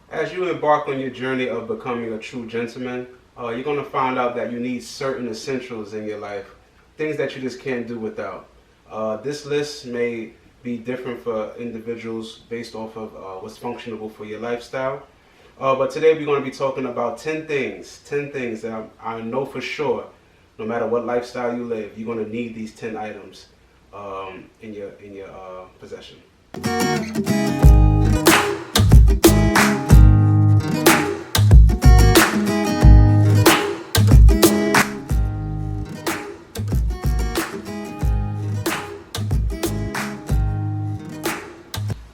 As you embark on your journey of becoming a true gentleman, you're going to find out that you need certain essentials in your life, things that you just can't do without. This list may be different for individuals based off of what's functional for your lifestyle. But today we're going to be talking about 10 things that I know for sure, no matter what lifestyle you live, you're going to need these 10 items in your possession.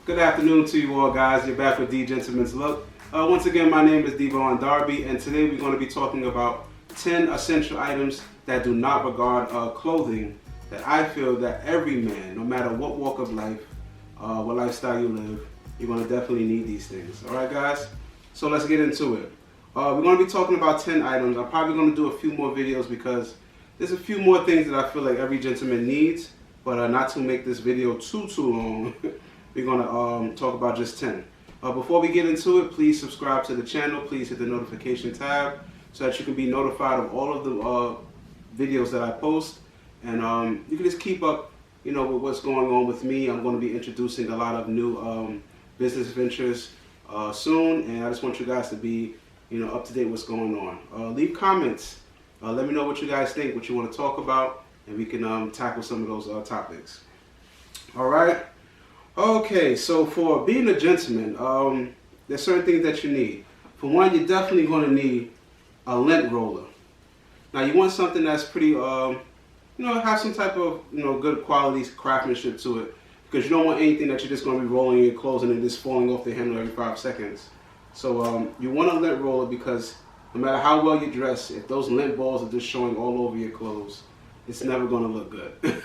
Good afternoon to you all, guys. You're back with D Gentleman's Look. Once again, my name is Devon Darby, and today we're going to be talking about 10 essential items that do not regard clothing that I feel that every man, no matter what walk of life, what lifestyle you live, you're going to definitely need these things. All right, guys? So let's get into it. We're going to be talking about 10 items. I'm probably going to do a few more videos because there's a few more things that I feel like every gentleman needs, but not to make this video too long. We're going to talk about just 10. Before we get into it, please subscribe to the channel. Please hit the notification tab so that you can be notified of all of the videos that I post. And you can just keep up, with what's going on with me. I'm going to be introducing a lot of new business ventures soon. And I just want you guys to be, up to date with what's going on. Leave comments. Let me know what you guys think, what you want to talk about, and we can tackle some of those topics. All right. Okay, so for being a gentleman, there's certain things that you need. For one, you're definitely going to need a lint roller. Now, you want something that's pretty, have some type of, good quality craftsmanship to it, because you don't want anything that you're just going to be rolling in your clothes and then just falling off the handle every 5 seconds. So you want a lint roller because no matter how well you dress, if those lint balls are just showing all over your clothes, it's never going to look good.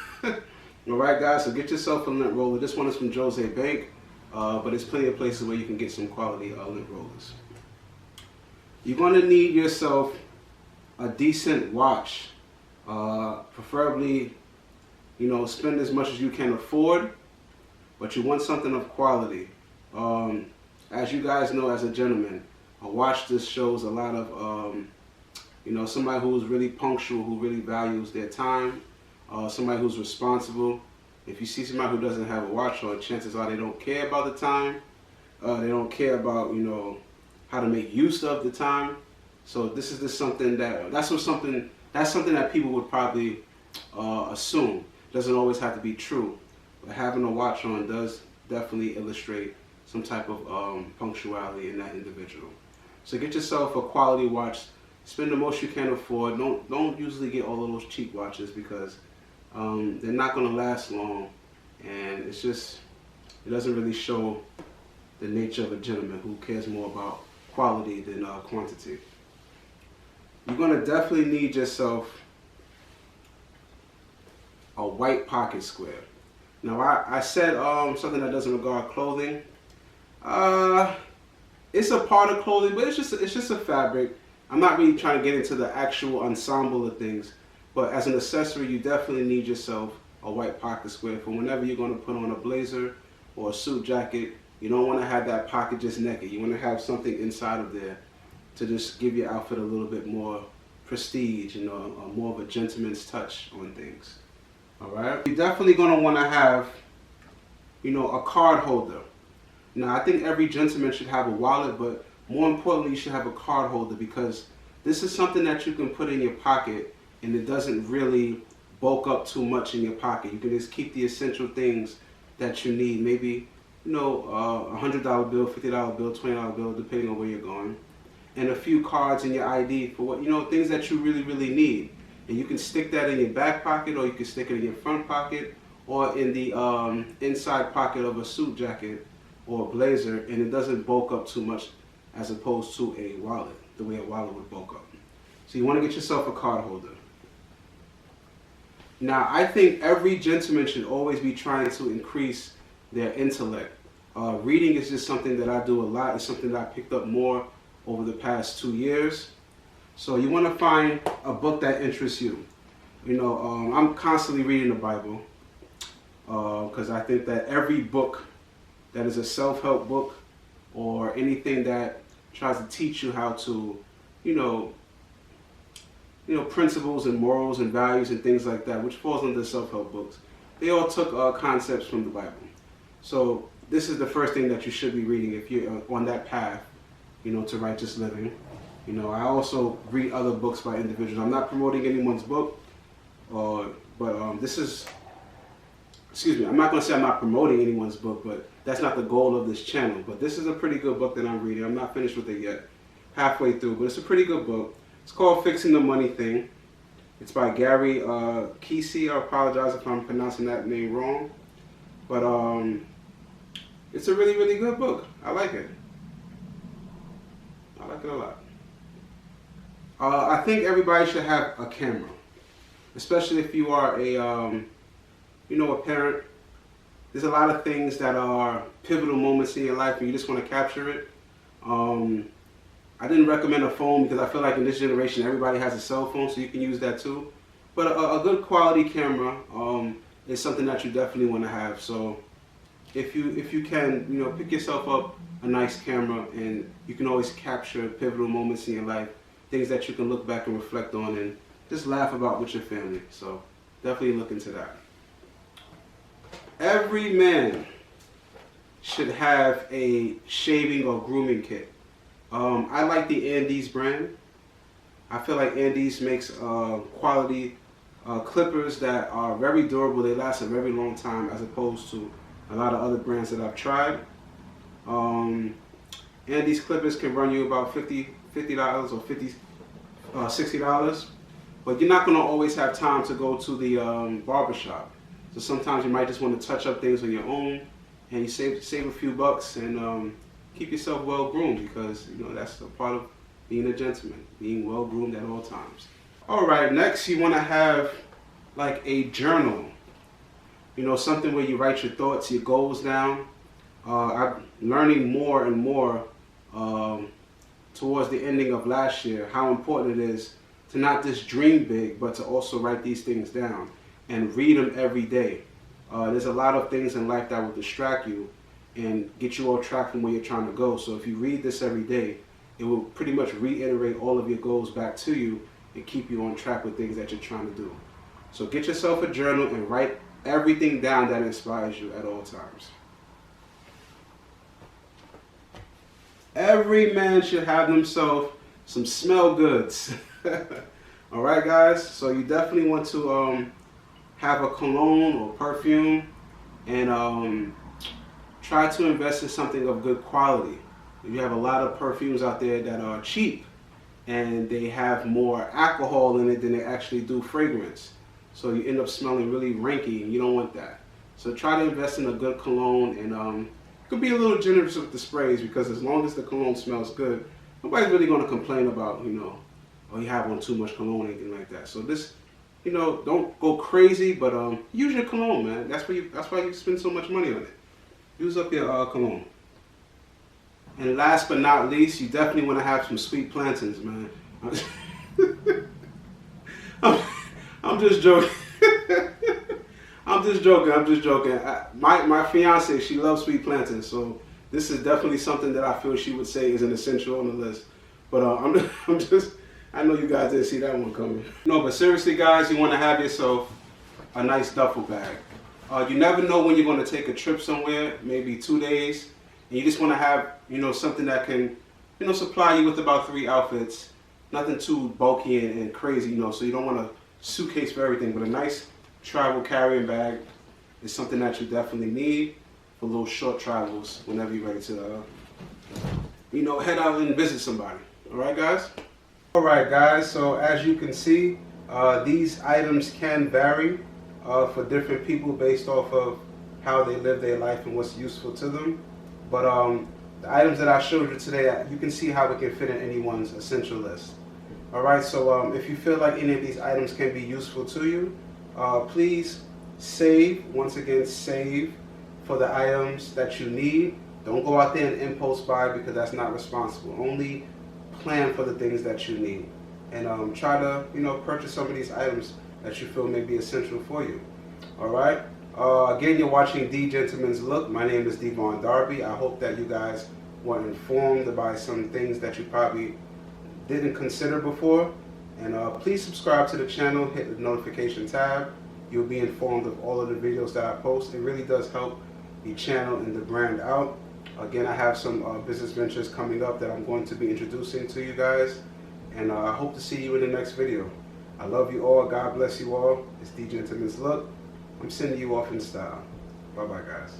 Alright, guys, so get yourself a lint roller. This one is from Jose Bank, but there's plenty of places where you can get some quality lint rollers. You're going to need yourself a decent watch. Preferably, spend as much as you can afford, but you want something of quality. As you guys know, as a gentleman, a watch just shows a lot of, somebody who's really punctual, who really values their time. Somebody who's responsible. If you see somebody who doesn't have a watch on, chances are they don't care about the time. They don't care about how to make use of the time. So this is just something that's something that people would probably assume. Doesn't always have to be true, but having a watch on does definitely illustrate some type of punctuality in that individual. So get yourself a quality watch. Spend the most you can afford. Don't usually get all of those cheap watches because they're not going to last long, and it doesn't really show the nature of a gentleman who cares more about quality than quantity. You're going to definitely need yourself a white pocket square. Now I said something that doesn't regard clothing. It's a part of clothing, but it's just a fabric. I'm not really trying to get into the actual ensemble of things. But as an accessory, you definitely need yourself a white pocket square for whenever you're going to put on a blazer or a suit jacket. You don't want to have that pocket just naked. You want to have something inside of there to just give your outfit a little bit more prestige, more of a gentleman's touch on things. All right? You're definitely going to want to have, a card holder. Now, I think every gentleman should have a wallet, but more importantly, you should have a card holder because this is something that you can put in your pocket and it doesn't really bulk up too much in your pocket. You can just keep the essential things that you need. Maybe, $100 bill, $50 bill, $20 bill, depending on where you're going. And a few cards in your ID for what, things that you really, really need. And you can stick that in your back pocket, or you can stick it in your front pocket, or in the inside pocket of a suit jacket or a blazer, and it doesn't bulk up too much as opposed to a wallet, the way a wallet would bulk up. So you want to get yourself a card holder. Now, I think every gentleman should always be trying to increase their intellect. Reading is just something that I do a lot. It's something that I picked up more over the past 2 years. So you want to find a book that interests you. I'm constantly reading the Bible because I think that every book that is a self-help book or anything that tries to teach you how to, you know, principles and morals and values and things like that, which falls under self-help books. They all took concepts from the Bible. So this is the first thing that you should be reading if you're on that path, to righteous living. I also read other books by individuals. I'm not promoting anyone's book, but this is, I'm not going to say I'm not promoting anyone's book, but that's not the goal of this channel. But this is a pretty good book that I'm reading. I'm not finished with it yet, halfway through, but it's a pretty good book. It's called Fixing the Money Thing. It's by Gary Keesey. I apologize if I'm pronouncing that name wrong, but it's a really, really good book. I like it. I like it a lot. I think everybody should have a camera, especially if you are a parent. There's a lot of things that are pivotal moments in your life and you just want to capture it. I didn't recommend a phone because I feel like in this generation everybody has a cell phone, so you can use that too. But a good quality camera is something that you definitely want to have. So if you can, pick yourself up a nice camera, and you can always capture pivotal moments in your life, things that you can look back and reflect on and just laugh about with your family. So definitely look into that. Every man should have a shaving or grooming kit. I like the Andes brand. I feel like Andes makes quality clippers that are very durable. They last a very long time as opposed to a lot of other brands that I've tried. Andes clippers can run you about $50 or $60, but you're not going to always have time to go to the barber shop. So sometimes you might just want to touch up things on your own, and you save a few bucks and keep yourself well groomed, because that's a part of being a gentleman, being well groomed at all times. All right, next you want to have like a journal, something where you write your thoughts, your goals down. I'm learning more and more towards the ending of last year how important it is to not just dream big, but to also write these things down and read them every day. There's a lot of things in life that will distract you and get you off track from where you're trying to go. So if you read this every day, it will pretty much reiterate all of your goals back to you and keep you on track with things that you're trying to do. So get yourself a journal and write everything down that inspires you at all times. Every man should have himself some smell goods. All right, guys. So you definitely want to have a cologne or perfume, and try to invest in something of good quality. You have a lot of perfumes out there that are cheap, and they have more alcohol in it than they actually do fragrance. So you end up smelling really ranky, and you don't want that. So try to invest in a good cologne, and could be a little generous with the sprays, because as long as the cologne smells good, nobody's really going to complain about, oh, you have on too much cologne or anything like that. So this, don't go crazy, but use your cologne, man. That's why you spend so much money on it. Use up your cologne. And last but not least, you definitely want to have some sweet plantains, man. I'm just joking. I'm just joking. My fiance, she loves sweet plantains, so this is definitely something that I feel she would say is an essential on the list. But I know you guys didn't see that one coming. No, but seriously, guys, you want to have yourself a nice duffel bag. You never know when you're going to take a trip somewhere, maybe 2 days, and you just want to have, something that can, supply you with about 3 outfits. Nothing too bulky and crazy, so you don't want a suitcase for everything, but a nice travel carrying bag is something that you definitely need for little short travels whenever you're ready to, head out and visit somebody. All right, guys? All right, guys, so as you can see, these items can vary for different people based off of how they live their life and what's useful to them. But the items that I showed you today, you can see how it can fit in anyone's essential list. All right, so if you feel like any of these items can be useful to you, please save, once again, save for the items that you need. Don't go out there and impulse buy, because that's not responsible. Only plan for the things that you need, and try to purchase some of these items that you feel may be essential for you. All right. Again, you're watching D Gentleman's Look. My name is Devon Darby. I hope that you guys were informed by some things that you probably didn't consider before. And please subscribe to the channel, hit the notification tab. You'll be informed of all of the videos that I post. It really does help the channel and the brand out. Again, I have some business ventures coming up that I'm going to be introducing to you guys. And I hope to see you in the next video. I love you all. God bless you all. It's D Gentleman's Look. I'm sending you off in style. Bye-bye, guys.